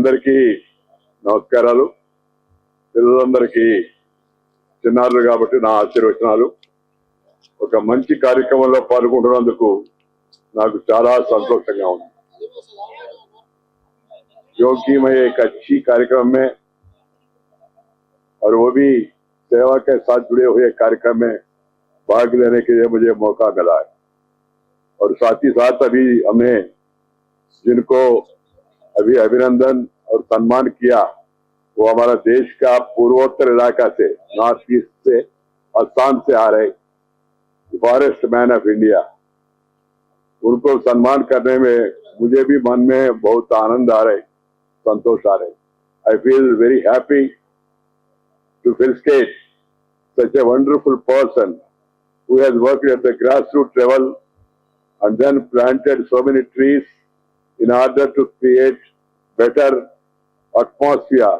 అందరికీ నమస్కారాలు. పిల్లలందరికీ చిన్నారులు కాబట్టి నా ఆశీర్వచనాలు. ఒక మంచి కార్యక్రమంలో పాల్గొంటున్నందుకు నాకు చాలా संतोषంగా ఉంది. क्योंकि मैं एक अच्छी कार्यक्रम में और वो भी सेवा के साथ जुड़े हुए कार्यक्रम में भाग लेने के लिए मुझे मौका मिला है। और साथ ही साथ अभी हमने जिनको अभी अभिनंदन और सम्मान किया वो हमारा देश का पूर्वोत्तर इलाका से, नॉर्थ ईस्ट से, असम से आ रहे फॉरेस्ट मैन ऑफ इंडिया, उनको सम्मान करने में मुझे भी मन में बहुत आनंद आ रहे, संतोष आ रहे. I feel very happy to felicitate such a wonderful person who has worked at the grassroots level and then planted so many trees in order to create better atmosphere,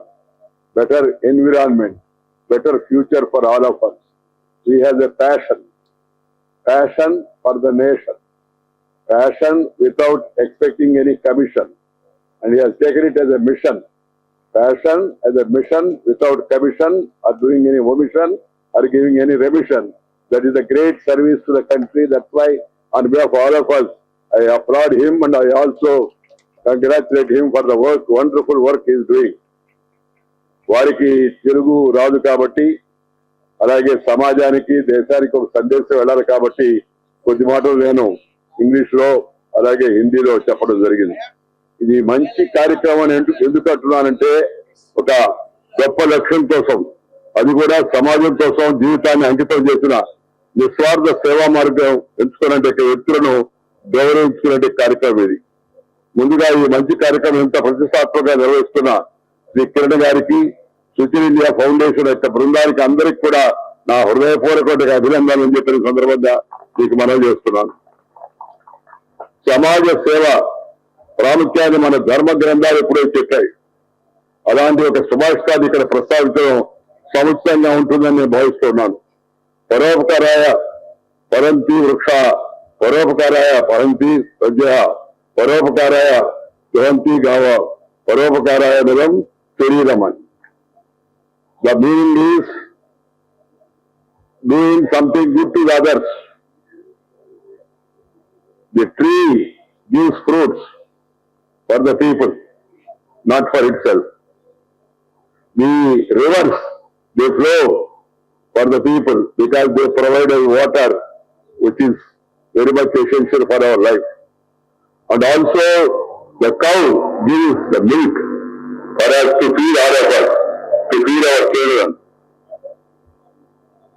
better environment, better future for all of us. He has a passion for the nation, passion without expecting any commission, and he has taken it as a mission. Passion as a mission without commission or doing any omission or giving any remission. That is a great service to the country. That's why on behalf of all of us, I applaud him and I also congratulate him for the work, wonderful work he is doing. వారికి తెలుగు రాదు కాబట్టి, అలాగే సమాజానికి దేశానికి ఒక సందేశం వెళ్ళాలి కాబట్టి కొద్ది మాటలు నేను ఇంగ్లీష్ లో అలాగే హిందీలో చెప్పడం జరిగింది. ఇది మంచి కార్యక్రమం ఎందుకు అంటున్నానంటే, ఒక గొప్ప లక్ష్యం కోసం, అది కూడా సమాజం కోసం జీవితాన్ని అంకితం చేసిన నిస్వార్థ సేవా మార్గం ఎంచుకునే వ్యక్తులను గౌరవించుకునే కార్యక్రమం ఇది. ముందుగా ఈ మంచి కార్యక్రమం ఎంత ప్రతిష్టాత్మకంగా నిర్వహిస్తున్న శ్రీ కిరణ్ గారికి, సుచిల్ ఇండియా ఫౌండేషన్ యొక్క బృందానికి అందరికి కూడా నా హృదయపూర్వక అభినందనలు చెప్పిన సందర్భంగా మీకు మనవి చేస్తున్నాను. సమాజ సేవ ప్రాముఖ్యాన్ని మన ధర్మ గ్రంథాలు ఎప్పుడో చెప్పాయి. అలాంటి ఒక సుభాషితాన్ని ఇక్కడ ప్రస్తావించడం సముచితంగా ఉంటుందని నేను భావిస్తున్నాను. పరోపకారాయ పరంతి వృక్ష, పరోపకారాయ పరంతి ప్రజ, పరోపకారాయ జయంతి గావ, పరోపకారాయ నిలం శరీరం అని. The meaning is doing something good to others. The tree gives fruits for the people, not for itself. The rivers, they flow for the people because they provide us water, which is very much essential for our life. And also the cow gives the milk for us to feed all of us, to feed our children.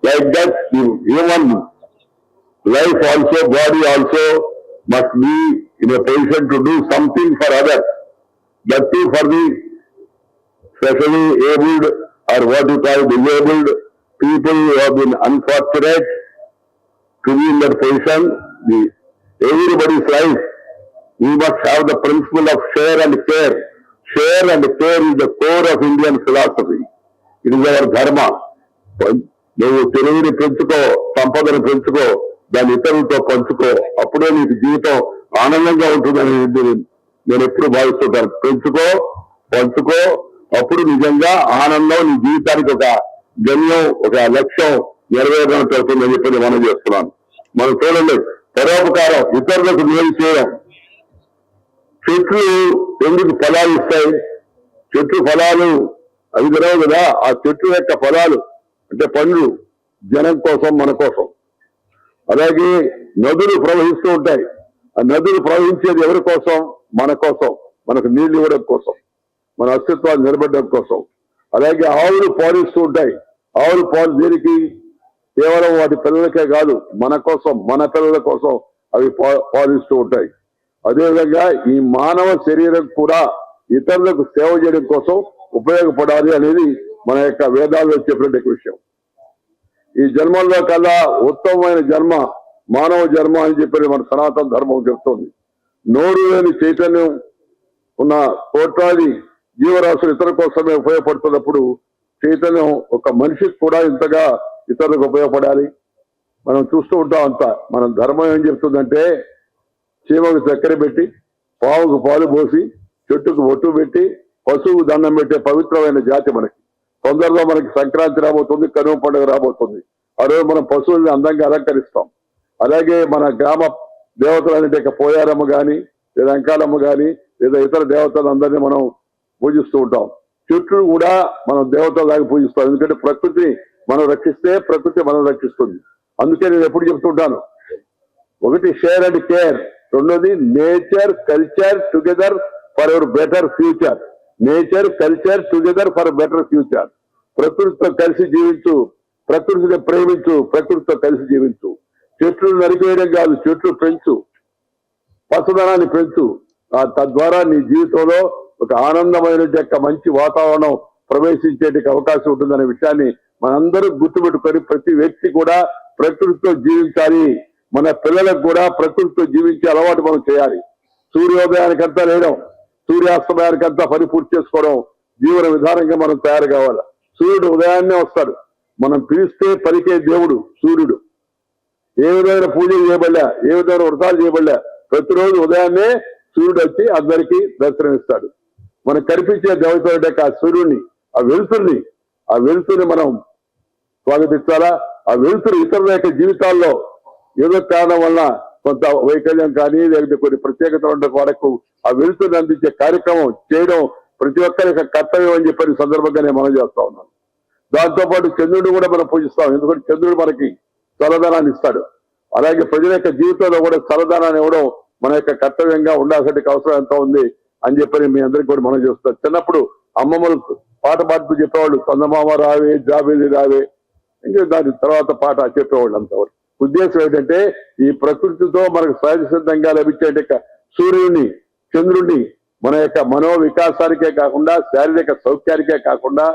Like that, the human life also, body also must be in a position to do something for others. That too for the specially abled or what you call disabled people who have been unfortunate to be in that position. Everybody's life, we must have the principle of share and care. Share and care is the core of Indian philosophy. It is our dharma. నువ్వు తెలివిని పెంచుకో, సంపదను పెంచుకో, దాని ఇతరులతో పంచుకో, అప్పుడే నీకు జీవితం ఆనందంగా ఉంటుందని నేను ఎప్పుడు భావిస్తుంటాను. పెంచుకో, పంచుకో, అప్పుడు నిజంగా ఆనందం నీ జీవితానికి ఒక గమ్యం, ఒక లక్ష్యం నెరవేరడానికి అవుతుందని చెప్పి మనం చేస్తున్నాను. మనం చూడండి, పరోపకారం, ఇతరులకు మేలు చేయడం. చెట్లు ఎందుకు ఫలాలు ఇస్తాయి? చెట్లు ఫలాలు అవి తినవు కదా. ఆ చెట్టు యొక్క ఫలాలు అంటే పండ్లు జనం కోసం, మన కోసం. అలాగే నదులు ప్రవహిస్తూ ఉంటాయి. ఆ నదులు ప్రవహించేది ఎవరి కోసం? మన కోసం, మనకు నీళ్లు ఇవ్వడం కోసం, మన అస్తిత్వాన్ని నిలబెట్టడం కోసం. అలాగే ఆవులు పాలిస్తూ ఉంటాయి. ఆవులు పాలు దేనికి? కేవలం వాటి పిల్లలకే కాదు, మన కోసం, మన పిల్లల కోసం అవి పాలిస్తూ ఉంటాయి. అదేవిధంగా ఈ మానవ శరీరం కూడా ఇతరులకు సేవ చేయడం కోసం ఉపయోగపడాలి అనేది మన యొక్క వేదాల్లో చెప్పినట్టు విషయం. ఈ జన్మల్లో కల్లా ఉత్తమమైన జన్మ మానవ జన్మ అని చెప్పి మన సనాతన ధర్మం చెప్తోంది. నోరు లేని చైతన్యం ఉన్న కోట్లాది జీవరాశులు ఇతరుల కోసమే ఉపయోగపడుతున్నప్పుడు చైతన్యం ఒక మనిషికి కూడా ఇంతగా ఇతరులకు ఉపయోగపడాలి. మనం చూస్తూ ఉంటాం అంతా. మన ధర్మం ఏం చెప్తుందంటే, చీమకు చక్కెర పెట్టి, పావుకు పాలు పోసి, చెట్టుకు ఒట్టు పెట్టి, పశువు దండం పెట్టే పవిత్రమైన జాతి మనకి. తొందరలో మనకి సంక్రాంతి రాబోతుంది, కనుమ పండుగ రాబోతుంది. ఆ రోజు మనం పశువుల్ని అందంగా అలంకరిస్తాం. అలాగే మన గ్రామ దేవతలు పోయారమ్మ కానీ, లేదా అంకాలమ్మ కానీ, లేదా ఇతర దేవతలందరినీ మనం పూజిస్తూ ఉంటాం. చెట్లు కూడా మనం దేవతలాగా పూజిస్తాం. ఎందుకంటే ప్రకృతి మనం రక్షిస్తే ప్రకృతి మనం రక్షిస్తుంది. అందుకే నేను ఎప్పుడు చెప్తుంటాను, ఒకటి షేర్ అండ్ కేర్, రెండోది nature culture together for ever better future. Nature culture together for better future. ప్రకృతితో కలిసి జీవించు, ప్రకృతిని ప్రేమించు, ప్రకృతితో కలిసి జీవించు. చెట్లు నరికేయడం కాదు, చెట్లు పెంచు, పచ్చదనాన్ని పెంచు. తద్వారా నీ జీవితంలో ఒక ఆనందమైన మంచి వాతావరణం ప్రవేశించేటి అవకాశం ఉంటుందనే విషయాన్ని మనందరూ గుర్తుపెట్టుకొని ప్రతి వ్యక్తి కూడా ప్రకృతితో జీవించాలి. మన పిల్లలకు కూడా ప్రకృతితో జీవించే అలవాటు మనం చేయాలి. సూర్యోదయానికంతా లేడం, సూర్యాస్తమయానికంతా పని పూర్తి చేసుకోవడం జీవన విధానంగా మనం తయారు కావాలి. సూర్యుడు ఉదయాన్నే వస్తాడు. మనం పిలిస్తే పలికే దేవుడు సూర్యుడు. ఏ విధమైన పూజలు చేయబడలే, ఏ విధమైన వ్రతాలు చేయబడలే, ప్రతిరోజు ఉదయాన్నే సూర్యుడు వచ్చి అందరికీ దర్శనమిస్తాడు. మనకు కనిపించే దేవత ఆ సూర్యుడిని, ఆ వెలుతురుని మనం స్వాగతించాలా. ఆ వెలుతురు ఇతరుల యొక్క జీవితాల్లో ఏదో కారణం వల్ల కొంత వైకల్యం కానీ లేకపోతే కొన్ని ప్రత్యేకత ఉన్న వరకు ఆ వెలుతురుని అందించే కార్యక్రమం చేయడం ప్రతి ఒక్కరి యొక్క కర్తవ్యం అని చెప్పిన సందర్భంగా నేను మనం చేస్తా ఉన్నాను. దాంతోపాటు చంద్రుడిని కూడా మనం పూజిస్తాం. ఎందుకంటే చంద్రుడు మనకి చల్లదనాన్ని ఇస్తాడు. అలాగే ప్రజల యొక్క జీవితంలో కూడా చల్లదనాన్ని ఇవ్వడం మన యొక్క కర్తవ్యంగా ఉండాల్సిన అవసరం ఎంత ఉంది అని చెప్పని మీ అందరికీ కూడా మనం చేస్తాం. చిన్నప్పుడు అమ్మమ్మలు పాట పాడుతూ చెప్పేవాళ్ళు, చందమామ రావే జాబిలి రావే, ఇంకా దాని తర్వాత పాట చెప్పేవాళ్ళు. అంతవరకు ఉద్దేశం ఏంటంటే ఈ ప్రకృతితో మనకు సహజ సిద్ధంగా లభించే సూర్యుడిని, చంద్రుడిని మన యొక్క మనో వికాసానికే కాకుండా, శారీరక సౌఖ్యానికే కాకుండా,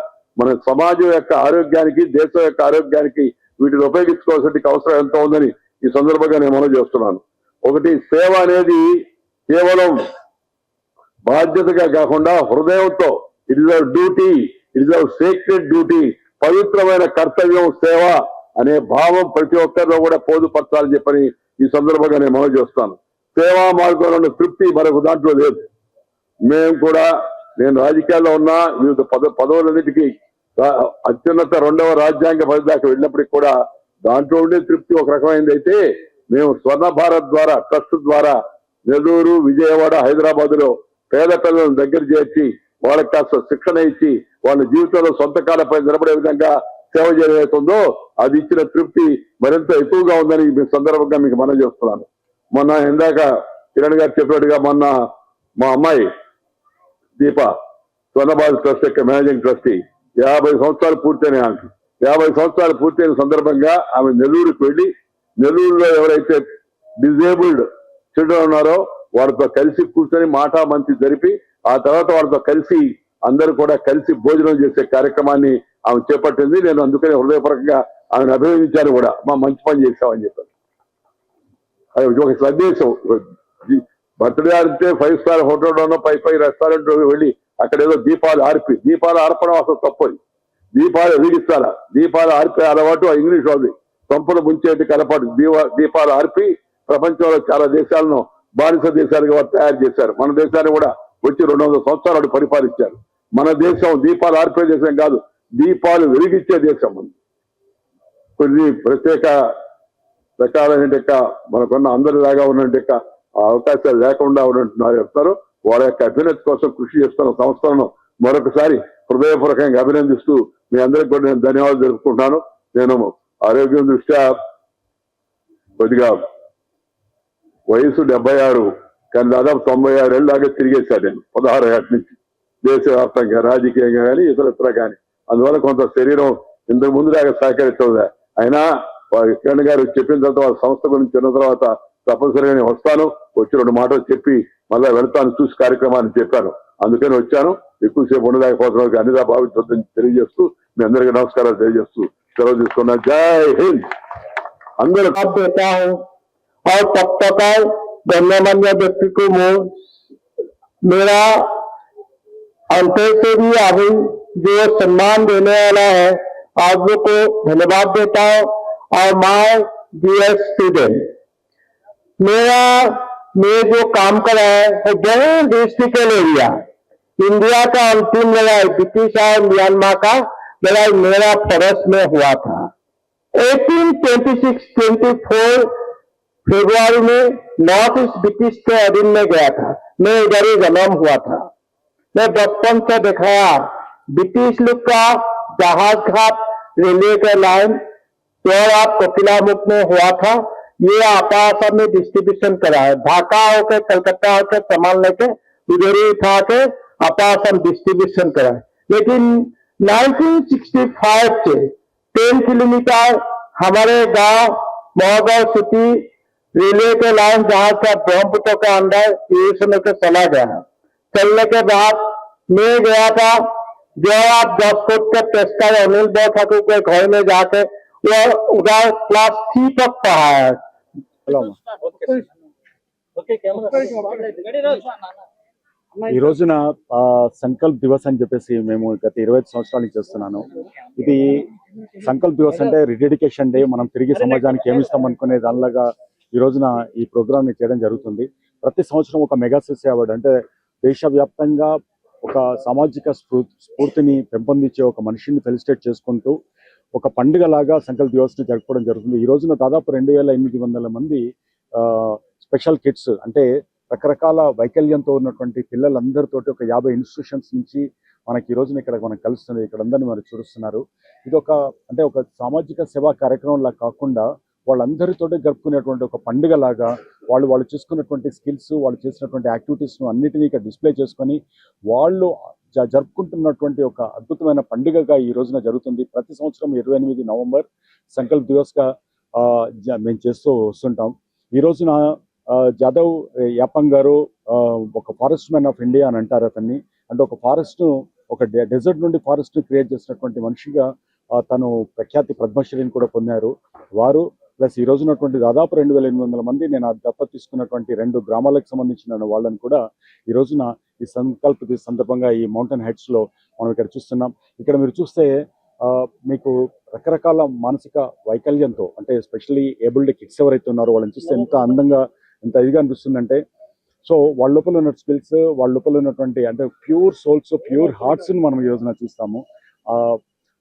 మన సమాజం యొక్క ఆరోగ్యానికి, దేశం యొక్క ఆరోగ్యానికి వీటిని ఉపయోగించుకోవాల్సిన అవసరం ఎంత ఉందని ఈ సందర్భంగా నేను మనం చేస్తున్నాను. ఒకటి, సేవ అనేది కేవలం బాధ్యతగా కాకుండా హృదయంతో, it is our duty, it is our secret duty, పవిత్రమైన కర్తవ్యం సేవ అనే భావం ప్రతి ఒక్కరిలో కూడా పొందుపరచాలని చెప్పని ఈ సందర్భంగా నేను మనం చేస్తాను. సేవా మార్గంలో తృప్తి మరొక దాంట్లో లేదు. మేము కూడా, నేను రాజకీయాల్లో ఉన్నా, వివిధ పదవులన్నిటికీ అత్యున్నత 2వ రాజ్యాంగ పదవి దాకా వెళ్ళినప్పటికీ కూడా దాంట్లో ఉండే తృప్తి ఒక రకమైనది. అయితే మేము స్వర్ణ భారత్ ద్వారా, ట్రస్ట్ ద్వారా నెల్లూరు, విజయవాడ, హైదరాబాద్ లో పేద పిల్లలను దగ్గర చేర్చి వాళ్ళకి కాస్త శిక్షణ ఇచ్చి వాళ్ళ జీవితంలో సొంత కాలపై నిలబడే విధంగా సేవ చేయవుతుందో అది ఇచ్చిన తృప్తి మరింత ఎక్కువగా ఉందని ఈ సందర్భంగా మీకు మనం చేస్తున్నాను. మొన్న ఇందాక కిరణ్ గారు చెప్పినట్టుగా మొన్న మా అమ్మాయి దీప స్వర్ణ భారత్ ట్రస్ట్ యొక్క మేనేజింగ్ ట్రస్టీ 50 సంవత్సరాలు పూర్తయిన ఆమెకి 50 సంవత్సరాలు పూర్తయిన సందర్భంగా ఆమె నెల్లూరుకి వెళ్లి, నెల్లూరులో ఎవరైతే డిజేబుల్డ్ చిల్డ్రన్ ఉన్నారో వారితో కలిసి కూర్చొని మాటా మంచి జరిపి ఆ తర్వాత వారితో కలిసి అందరూ కూడా కలిసి భోజనం చేసే కార్యక్రమాన్ని ఆమె చేపట్టింది. నేను అందుకని హృదయపూర్వకంగా ఆమెను అభినందించాను కూడా. మా మంచి పని చేశామని చెప్పాను. అది ఒక సందేశం. బర్త్డే అంటే 5 స్టార్ హోటల్లోనో 5 రెస్టారెంట్ వెళ్ళి అక్కడ ఏదో దీపాలు ఆర్పడం అసలు తప్పది. దీపాలు వెలిగిస్తారా? దీపాలు ఆర్పే అలవాటు ఇంగ్లీష్ వాళ్ళది. సంపద ముంచేటి కలపాటు దీపాలు ఆర్పి ప్రపంచంలో చాలా దేశాలను బానిస దేశాలుగా వారు తయారు చేశారు. మన దేశాన్ని కూడా వచ్చి 200 సంవత్సరాలు పరిపాలించారు. మన దేశం దీపాలు ఆర్పే దేశం కాదు, దీపాలు వెలిగించే దేశం ఉంది. కొన్ని ప్రత్యేక రకాలైన మనకున్న అందరిలాగా ఉన్నట్టు అవకాశాలు లేకుండా ఉన్నట్టున్నారు చెప్తారు. వాళ్ళ యొక్క అభ్యున్నతి కోసం కృషి చేస్తున్న సంస్థలను మరొకసారి హృదయపూర్వకంగా అభినందిస్తూ మీ అందరికీ కూడా నేను ధన్యవాదాలు తెలుపుకుంటున్నాను. నేను ఆరోగ్యం దృష్ట్యా కొద్దిగా వయసు 76, కానీ దాదాపు 96 ఏళ్ళ దాకా తిరిగేశాను నేను 16 ఏళ్ళ నుంచి దేశవ్యాప్తంగా, రాజకీయంగా కానీ ఇతరత్ర కానీ. అందువల్ల కొంత శరీరం ఇంతకు ముందు దాకా సహకరిస్తుంది. అయినా కిరణ్ గారు చెప్పిన తర్వాత వాళ్ళ సంస్థ గురించి విన్న తర్వాత తప్పనిసరిగా నేను వస్తాను, వచ్చి 2 మాటలు చెప్పి మళ్ళా వెళ్తాను, చూసి కార్యక్రమాన్ని చెప్పాను. అందుకని వచ్చాను. ఎక్కువసేపు ఉండలేకపోతున్నా అన్నిదా భావించొద్దని తెలియజేస్తూ మీ అందరికీ నమస్కారాలు తెలియజేస్తూ సెలవు తీసుకున్నా. జై హింద్. అందరూ और तब तक गण्यमान्य व्यक्ति को मेरा अंतर से भी अभी जो सम्मान देने वाला है आप लोग को धन्यवाद देता हूं. और माय डियर स्टूडेंट, मैं जो काम कर रहा है जैन डिस्ट्रिक्ट एरिया इंडिया का अंतिम लड़ाई ब्रिटिश और म्यांमार का लड़ाई मेरा फॉरेस्ट में हुआ था। 1826-24 फरवरी में नॉर्थ ईस्ट ब्रिटिश के अधीन में गया था। मैं इधर ही जन्म हुआ था। मैं बचपन से दिखाया ब्रिटिश लोग का जहाज घाट रेलवे का लाइन आप कोकिलामुख में हुआ था। ये आपासा में डिस्ट्रीब्यूशन करा है। ढाका होकर कलकत्ता होकर सामान लेके उधर ही उठा के आपासा में डिस्ट्रीब्यूशन करा है। लेकिन 1965 से 10 किलोमीटर हमारे गांव मोहगांव सिटी रेलवे के लाइन जहां का ब्रह्मपुत्र का अंदर यूएसए में चला गया है। चलने के बाद मैं गया था जो आप 10 फुट के टेस्टर अनिल बोल ठाकुर के घर में जाके वो उधर क्लास 3 तक पढ़ा है। ఈ రోజున సంకల్ప్ దివస్ అని చెప్పేసి మేము గత 25 సంవత్సరాల నుంచి చేస్తున్నాను. ఇది సంకల్ప్ దివస్ అంటే రిడెడికేషన్ డే. మనం తిరిగి సమాజానికి ఏమిస్తాం అనుకునే దానిలాగా ఈ రోజున ఈ ప్రోగ్రామ్ ని చేయడం జరుగుతుంది. ప్రతి సంవత్సరం ఒక మెగా సిసి అవార్డు అంటే దేశవ్యాప్తంగా ఒక సామాజిక స్ఫూర్తిని పెంపొందించే ఒక మనిషిని ఫెలిసిటేట్ చేసుకుంటూ ఒక పండుగ లాగా సంకల్ప్ దివస్ ని జరుపుకోవడం జరుగుతుంది. ఈ రోజున దాదాపు 2800 మంది స్పెషల్ కిడ్స్ అంటే రకరకాల వైకల్యంతో ఉన్నటువంటి పిల్లలందరితోటి ఒక 50 ఇన్స్టిట్యూషన్స్ నుంచి మనకి ఈ రోజున ఇక్కడ మనకు కలుస్తుంది. ఇక్కడ అందరినీ మరి చూస్తున్నారు. ఇది ఒక సామాజిక సేవా కార్యక్రమం లాగా కాకుండా వాళ్ళందరితోటి జరుపుకునేటువంటి ఒక పండుగ లాగా వాళ్ళు చూసుకున్నటువంటి స్కిల్స్, వాళ్ళు చేసినటువంటి యాక్టివిటీస్ను అన్నిటినీ ఇక్కడ డిస్ప్లే చేసుకొని వాళ్ళు జరుపుకుంటున్నటువంటి ఒక అద్భుతమైన పండుగగా ఈ రోజున జరుగుతుంది. ప్రతి సంవత్సరం 28 నవంబర్ సంకల్ప్ దివస్గా మేము చేస్తూ వస్తుంటాం. ఈ రోజున జాదవ్ యాపంగ్ గారు ఒక ఫారెస్ట్ మ్యాన్ ఆఫ్ ఇండియా అని అంటారు అతన్ని. అంటే ఒక ఫారెస్ట్ ఒక డెజర్ట్ నుండి ఫారెస్ట్ క్రియేట్ చేసినటువంటి మనిషిగా తను ప్రఖ్యాతి పద్మశ్రీని కూడా పొందారు వారు. ప్లస్ ఈ రోజు ఉన్నటువంటి దాదాపు 2800 మంది నేను దత్తత తీసుకున్నటువంటి 2 గ్రామాలకు సంబంధించిన వాళ్ళని కూడా ఈ రోజున ఈ సంకల్ప్ సందర్భంగా ఈ మౌంటైన్ హైట్స్ లో మనం ఇక్కడ చూస్తున్నాం. ఇక్కడ మీరు చూస్తే మీకు రకరకాల మానసిక వైకల్యంతో అంటే ఎస్పెషల్లీ ఏబుల్డ్ కిడ్స్ ఎవరైతే ఉన్నారో వాళ్ళని చూస్తే ఎంత అందంగా ఎంత ఇదిగా అనిపిస్తుందంటే సో వాళ్ళ లోపల ఉన్న స్కిల్స్, వాళ్ళ లోపల ఉన్నటువంటి అంటే ప్యూర్ సోల్స్, ప్యూర్ హార్ట్స్ ని మనం ఈ రోజున చూస్తాము.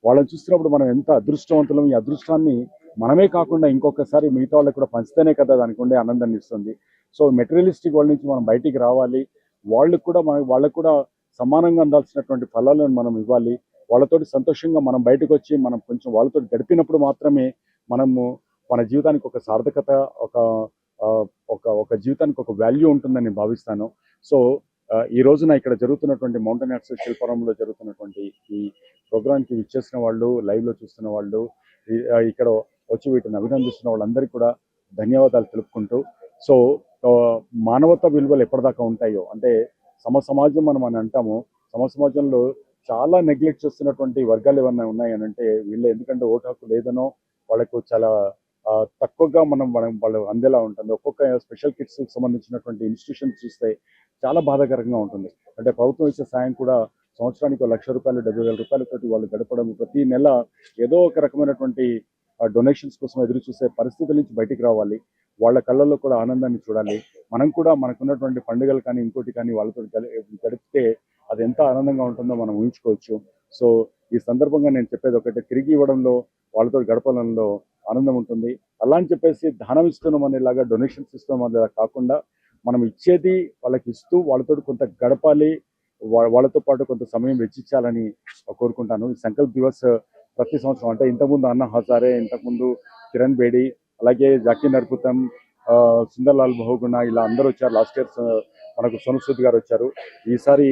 వాళ్ళని చూస్తున్నప్పుడు మనం ఎంత అదృష్టవంతులం. ఈ అదృష్టాన్ని మనమే కాకుండా ఇంకొకసారి మిగతా వాళ్ళకి కూడా పంచితేనే కదా దానికి ఉండే ఆనందాన్ని ఇస్తుంది. సో మెటీరియలిస్టిక్ వాళ్ళ నుంచి మనం బయటికి రావాలి. వాళ్ళకు కూడా సమానంగా అందాల్సినటువంటి ఫలాలను మనం ఇవ్వాలి. వాళ్ళతోటి సంతోషంగా మనం బయటకు వచ్చి మనం కొంచెం వాళ్ళతో గడిపినప్పుడు మాత్రమే మనము మన జీవితానికి ఒక సార్థకత, ఒక జీవితానికి ఒక వాల్యూ ఉంటుందని భావిస్తాను. సో ఈ రోజున ఇక్కడ జరుగుతున్నటువంటి మౌంటైన్ ఆర్ట్స్ శిల్పారంలో జరుగుతున్నటువంటి ఈ ప్రోగ్రామ్కి విచ్చేసిన వాళ్ళు, లైవ్ లో చూస్తున్న వాళ్ళు, ఇక్కడ వచ్చి వీటిని అభినందిస్తున్న వాళ్ళందరికీ కూడా ధన్యవాదాలు తెలుపుకుంటూ సో మానవతా విలువలు ఎప్పటిదాకా ఉంటాయో అంటే సమాజం మనం అని అంటాము. సమాజంలో చాలా నెగ్లెక్ట్ చేస్తున్నటువంటి వర్గాలు ఏమన్నా ఉన్నాయని అంటే వీళ్ళు, ఎందుకంటే ఓటు హక్కు లేదనో వాళ్ళకు చాలా తక్కువగా వాళ్ళు అందేలా ఉంటుంది. ఒక్కొక్క స్పెషల్ కిడ్స్ సంబంధించినటువంటి ఇన్స్టిట్యూషన్స్ చూస్తే చాలా బాధాకరంగా ఉంటుంది. అంటే ప్రభుత్వం ఇచ్చే సాయం కూడా సంవత్సరానికి 1,00,000 రూపాయలు 70,000 రూపాయలతోటి వాళ్ళు గడపడం, ప్రతి నెల ఏదో ఒక రకమైనటువంటి డొనేషన్స్ కోసం ఎదురు చూసే పరిస్థితుల నుంచి బయటికి రావాలి. వాళ్ళ కళ్ళల్లో కూడా ఆనందాన్ని చూడాలి. మనం కూడా మనకున్నటువంటి పండుగలు కానీ ఇంకోటి కానీ వాళ్ళతో గడిపితే అది ఎంత ఆనందంగా ఉంటుందో మనం ఊహించుకోవచ్చు. సో ఈ సందర్భంగా నేను చెప్పేది ఒకటే, తిరిగి ఇవ్వడంలో వాళ్ళతో గడపడంలో ఆనందం ఉంటుంది. అలా అని చెప్పేసి దానం ఇస్తున్నాం అనేలాగా, డొనేషన్స్ ఇస్తున్నాం అనేలా కాకుండా మనం ఇచ్చేది వాళ్ళకి ఇస్తూ వాళ్ళతో కొంత గడపాలి, వాళ్ళతో పాటు కొంత సమయం వెచ్చించాలని కోరుకుంటాను. ఈ సంకల్ప్ దివస్ ప్రతి సంవత్సరం అంటే ఇంతకుముందు అన్నా హజారే, ఇంతకుముందు కిరణ్ బేడి, అలాగే జాకీ నర్పుతం, సుందర్లాల్ బహుగుణ ఇలా అందరూ వచ్చారు. లాస్ట్ ఇయర్ మనకు సోను సూద్ గారు వచ్చారు. ఈసారి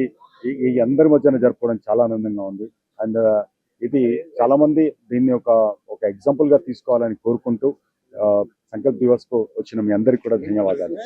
ఈ అందరి మధ్యన జరుపుకోవడం చాలా ఆనందంగా ఉంది. అండ్ ఇది చాలా మంది దీన్ని ఒక ఎగ్జాంపుల్ గా తీసుకోవాలని కోరుకుంటూ సంకల్ప్ దివస్ కు వచ్చిన మీ అందరికి కూడా ధన్యవాదాలు.